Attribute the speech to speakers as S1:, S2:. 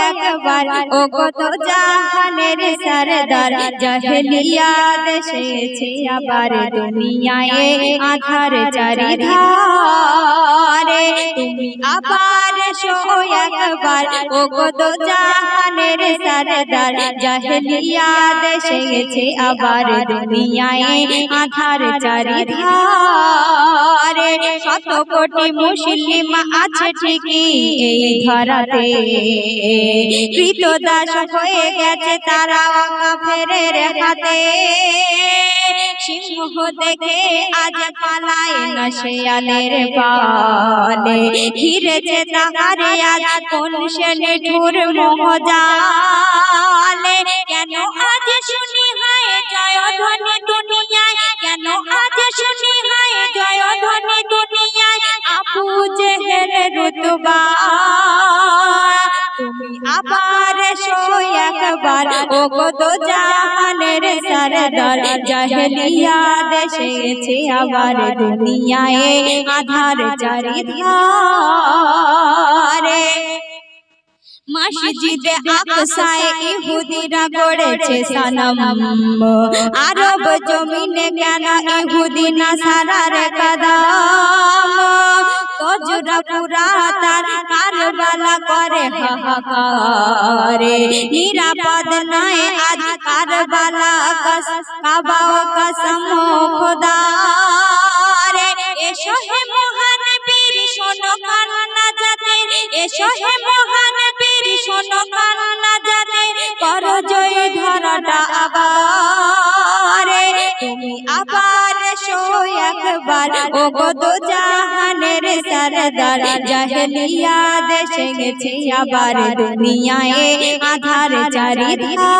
S1: একবার ও কত জাহানের সরদার জাহেলিয়াত এসেছে আবার দুনিয়ায় আধার চারিধারে তুমি আবার এসো একবার ও কত জাহানের সরদার জাহেলিয়াত এসেছে আবার দুনিয়ায় আধার চারিধারে শত কোটি মুসলিম আছে ঠিকই এই ধরাতে কৃতদাস হয়ে গেছে তারা কাফেরের হাতে সিংহ দেখে আজ পালায় না শেয়ালের পালে ঘিরেছে তাহারে আজ কোন সে নিঠুর মোহজালে কেন আজ শুনি হয় জয় ধ্বনি দুনিয়ায় কেন আজ শুনি হয় জয় ধ্বনি দুনিয়ায় আবু জেহেল রুতবা তুমি আবার এসো একবার ও কত জাহানের সরদার জাহেলিয়াত এসেছে আবার দুনিয়ায় আধার চারিধারে মসজিদে আকসায় ইহুদিরা গড়েছে সনম আরব জমিনে কেন ইহুদি নাসারার কদম তজরা পুরা তার কারবালা করে হাহাকারে নিরাপদ নয় আজ কারবালা কাবা ও কসম খোদা রে এসো হে মহান বীর শোনো কান্না যাতে এসো হে মহান বীর শোনো কান্না যাতে করো জয় ধরাটা আবার তুমি আবার এসো একবার ও কত জাহানের সরদার জাহেলিয়াত এসেছে আবার দুনিয়ায় আধার চারিধারে